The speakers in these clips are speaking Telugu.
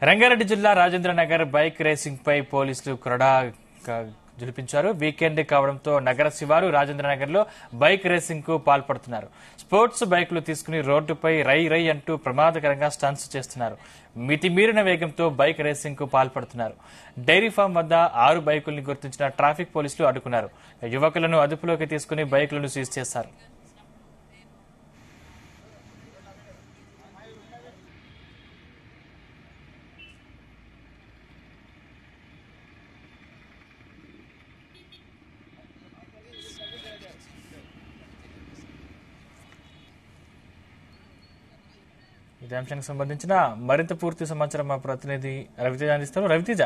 రంగారెడ్డి జిల్లా రాజేంద్రనగర్ బైక్ రేసింగ్ పై పోలీసులు కొరడా జులిపించారు. వీకెండ్ కావడంతో నగర శివారు రాజేంద్రనగర్ లో బైక్ రేసింగ్ కు పాల్పడుతున్నారు. స్పోర్ట్స్ బైకులు తీసుకుని రోడ్డుపై రై రై అంటూ ప్రమాదకరంగా స్టంట్స్ చేస్తున్నారు. మితిమీరిన వేగంతో బైక్ రేసింగ్ కు పాల్పడుతున్నారు. డైరీ ఫామ్ వద్ద 6 బైకుల్ని గుర్తించిన ట్రాఫిక్ పోలీసులు అడ్డుకున్నారు. యువకులను అదుపులోకి తీసుకుని బైకులను సీజ్ చేశారు. ఇదే అంశానికి సంబంధించిన మరింత పూర్తి సమాచారం మా ప్రతినిధి రవితేజ అందిస్తారు. రవితేజ,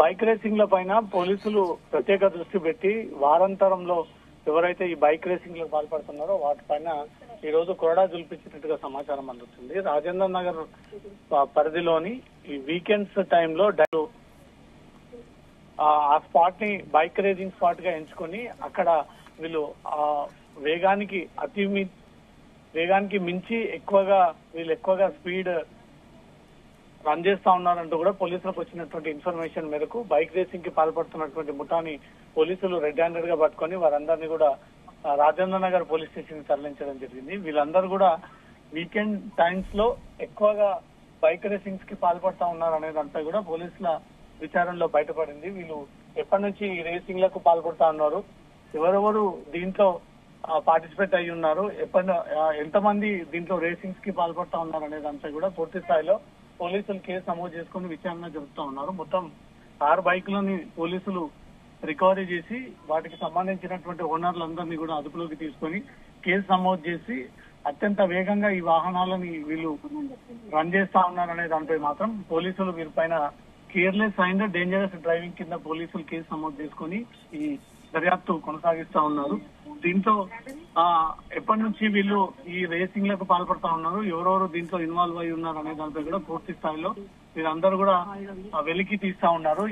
బైక్ రేసింగ్ ల పైన పోలీసులు ప్రత్యేక దృష్టి పెట్టి వారాంతరంలో ఎవరైతే ఈ బైక్ రేసింగ్ లకు పాల్పడుతున్నారో వాటిపైన ఈ రోజు కొరడా జులిపించినట్టుగా సమాచారం అందుతుంది. రాజేంద్ర నగర్ పరిధిలోని ఈ వీకెండ్స్ టైంలో ఆ స్పాట్ ని బైక్ రేసింగ్ స్పాట్ గా ఎంచుకొని అక్కడ వీళ్ళు వేగానికి మించి ఎక్కువగా స్పీడ్ రన్ చేస్తా ఉన్నారంటూ కూడా పోలీసులకు వచ్చినటువంటి ఇన్ఫర్మేషన్ మేరకు బైక్ రేసింగ్ కి పాల్పడుతున్నటువంటి ముఠాని పోలీసులు రెడ్ హ్యాండెడ్ గా పట్టుకొని వారందరినీ కూడా రాజేంద్ర నగర్ పోలీస్ స్టేషన్ కి తరలించడం జరిగింది. వీళ్ళందరూ కూడా వీకెండ్ టైమ్స్ లో ఎక్కువగా బైక్ రేసింగ్స్ కి పాల్పడుతూ ఉన్నారు అనే దాంట్లో కూడా పోలీసుల విచారణలో బయటపడింది. వీళ్ళు ఎప్పటి నుంచి ఈ రేసింగ్ లకు పాల్పడుతా ఉన్నారు, ఎవరెవరు దీంట్లో పార్టిసిపేట్ అయ్యి ఉన్నారు, ఎంతమంది దీంట్లో రేసింగ్స్ కి పాల్పడుతా ఉన్నారు అనే దాంట్లో కూడా పూర్తి స్థాయిలో పోలీసులు కేసు నమోదు చేసుకుని విచారణ జరుపుతా ఉన్నారు. మొత్తం 6 బైకులని పోలీసులు రికవరీ చేసి వాటికి సంబంధించినటువంటి ఓనర్లందరినీ కూడా అదుపులోకి తీసుకొని కేసు నమోదు చేసి అత్యంత వేగంగా ఈ వాహనాలని వీళ్ళు రన్ చేస్తా ఉన్నారనే దానిపై మాత్రం పోలీసులు వీరిపైన కేర్లెస్ అండ్ డేంజరస్ డ్రైవింగ్ కింద పోలీసులు కేసు నమోదు చేసుకుని ఈ దర్యాప్తు కొనసాగిస్తా ఉన్నారు. దీంతో ఎప్పటి నుంచి వీళ్ళు ఈ రేసింగ్ లకు పాల్పడతా ఉన్నారు, ఎవరెవరు దీంట్లో ఇన్వాల్వ్ అయి ఉన్నారు అనే దానిపై కూడా పూర్తి స్థాయిలో వీరందరూ కూడా వెలికి తీస్తా ఉన్నారు.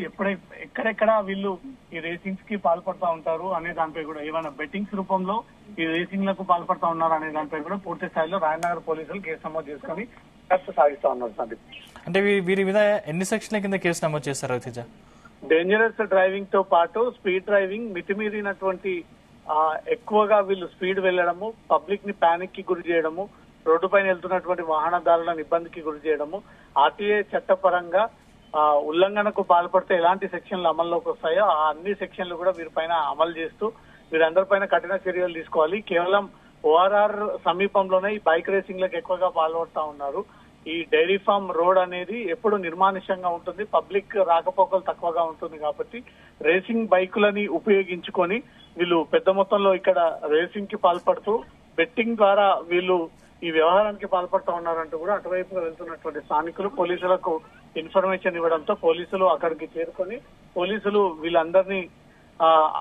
ఎక్కడెక్కడ వీళ్ళు ఈ రేసింగ్స్ కి పాల్పడతా ఉంటారు అనే దానిపై కూడా ఏమైనా బెట్టింగ్స్ రూపంలో ఈ రేసింగ్ లకు పాల్పడతా ఉన్నారు అనే దానిపై కూడా పూర్తి స్థాయిలో రాజనగర్ పోలీసులు కేసు నమోదు చేసుకుని సాగిస్తా ఉన్నారు. సందీప్, అంటే వీరి మీద ఎన్ని సెక్షన్ల కింద కేసు నమోదు చేస్తారు రవితేజ? డేంజరస్ డ్రైవింగ్ తో పాటు స్పీడ్ డ్రైవింగ్, మితిమీరినటువంటి ఎక్కువగా వీళ్ళు స్పీడ్ వెళ్లడము, పబ్లిక్ ని ప్యానిక్ కి గురి చేయడము, రోడ్డు పైన వెళ్తున్నటువంటి వాహనదారులను ఇబ్బందికి గురి చేయడము, ఆర్టీఏ చట్టపరంగా ఉల్లంఘనకు పాల్పడితే ఎలాంటి సెక్షన్లు అమల్లోకి వస్తాయో ఆ అన్ని సెక్షన్లు కూడా వీరిపైన అమలు చేస్తూ వీరందరిపైన కఠిన చర్యలు తీసుకోవాలి. కేవలం ఓఆర్ఆర్ సమీపంలోనే ఈ బైక్ రేసింగ్ లకు ఎక్కువగా పాల్పడుతా ఉన్నారు. ఈ డైరీ ఫామ్ రోడ్ అనేది ఎప్పుడు నిర్మానుష్యంగా ఉంటుంది, పబ్లిక్ రాకపోకలు తక్కువగా ఉంటుంది కాబట్టి రేసింగ్ బైకులని ఉపయోగించుకొని వీళ్ళు పెద్ద మొత్తంలో ఇక్కడ రేసింగ్ కి పాల్పడుతూ బెట్టింగ్ ద్వారా వీళ్ళు ఈ వ్యవహారానికి పాల్పడుతూ ఉన్నారంటూ కూడా అటువైపుగా వెళ్తున్నటువంటి స్థానికులు పోలీసులకు ఇన్ఫర్మేషన్ ఇవ్వడంతో పోలీసులు అక్కడికి చేరుకొని పోలీసులు వీళ్ళందరినీ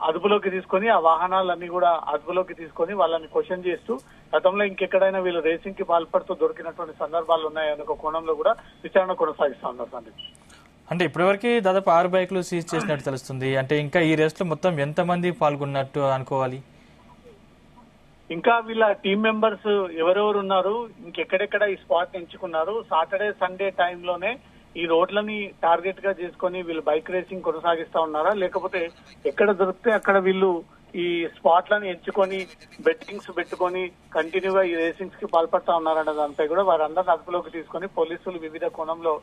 అదుపులోకి తీసుకొని ఆ వాహనాలన్నీ కూడా అదుపులోకి తీసుకొని వాళ్ళని క్వశ్చన్ చేస్తూ గతంలో ఇంకెక్కడైనా వీళ్ళు రేసింగ్ కి పాల్పడుతూ దొరికినటువంటి సందర్భాలు ఉన్నాయనే ఒక కోణంలో కూడా విచారణ కొనసాగిస్తా ఉన్నారు. అంటే ఇప్పటివరకు దాదాపు 6 బైకులు సీజ్ చేసినట్టు తెలుస్తుంది. అంటే ఇంకా ఈ రేస్ లో మొత్తం ఎంతమంది పాల్గొన్నట్టు అనుకోవాలి? ఇంకా వీళ్ళ టీం మెంబర్స్ ఎవరెవరు ఉన్నారు, ఇంకెక్కడెక్కడ ఈ స్పాట్ ఎంచుకున్నారు, సాటర్డే సండే టైంలోనే ఈ రోడ్లని టార్గెట్ గా చేసుకుని వీళ్ళు బైక్ రేసింగ్ కొనసాగిస్తా ఉన్నారా, లేకపోతే ఎక్కడ దొరికితే అక్కడ వీళ్ళు ఈ స్పాట్లను ఎంచుకొని బెట్టింగ్స్ పెట్టుకొని కంటిన్యూగా ఈ రేసింగ్స్ కి పాల్పడతా ఉన్నారన్న దానిపై కూడా వారందరిని అదుపులోకి తీసుకొని పోలీసులు వివిధ కోణంలో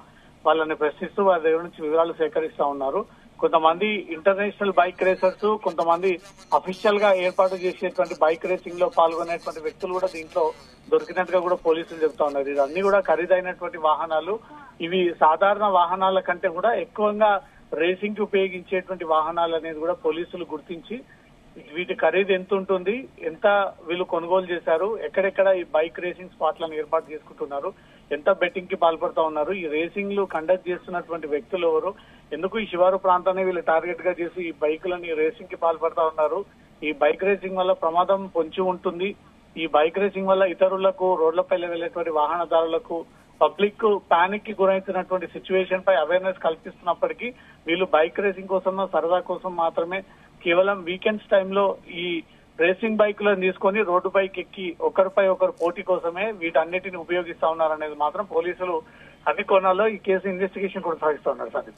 వాళ్ళని ప్రశ్నిస్తూ వారి దగ్గర నుంచి వివరాలు సేకరిస్తా ఉన్నారు. కొంతమంది ఇంటర్నేషనల్ బైక్ రేసర్స్, కొంతమంది అఫీషియల్ గా ఏర్పాటు చేసేటువంటి బైక్ రేసింగ్ లో పాల్గొనేటువంటి వ్యక్తులు కూడా దీంట్లో దొరికినట్టుగా కూడా పోలీసులు చెప్తా ఉన్నారు. ఇవన్నీ కూడా ఖరీదైనటువంటి వాహనాలు, ఇవి సాధారణ వాహనాల కంటే కూడా ఎక్కువగా రేసింగ్ కి ఉపయోగించేటువంటి వాహనాలు అనేది కూడా పోలీసులు గుర్తించి వీటి ఖరీదు ఎంత ఉంటుంది, ఎంత వీళ్ళు కొనుగోలు చేశారు, ఎక్కడెక్కడ ఈ బైక్ రేసింగ్ స్పాట్లను ఏర్పాటు చేసుకుంటున్నారు, ఎంత బెట్టింగ్ కి పాల్పడుతూ ఉన్నారు, ఈ రేసింగ్ లు కండక్ట్ చేస్తున్నటువంటి వ్యక్తులు ఎవరు, ఎందుకు ఈ శివారు ప్రాంతాన్ని వీళ్ళు టార్గెట్ గా చేసి ఈ బైకులని రేసింగ్ కి పాల్పడుతూ ఉన్నారు, ఈ బైక్ రేసింగ్ వల్ల ప్రమాదం పొంచి ఉంటుంది, ఈ బైక్ రేసింగ్ వల్ల ఇతరులకు రోడ్లపై వెళ్లేటువంటి వాహనదారులకు పబ్లిక్ పానిక్ కి గురైతున్నటువంటి సిచ్యువేషన్ పై అవేర్నెస్ కల్పిస్తున్నప్పటికీ వీళ్ళు బైక్ రేసింగ్ కోసం సరదా కోసం మాత్రమే కేవలం వీకెండ్స్ టైంలో ఈ రేసింగ్ బైకులను తీసుకొని రోడ్డు పైకి ఎక్కి ఒకరిపై ఒకరు పోటీ కోసమే వీటన్నిటిని ఉపయోగిస్తా ఉన్నారనేది మాత్రం పోలీసులు అన్ని కోణాల్లో ఈ కేసు ఇన్వెస్టిగేషన్ కొనసాగిస్తా ఉన్నారు సార్.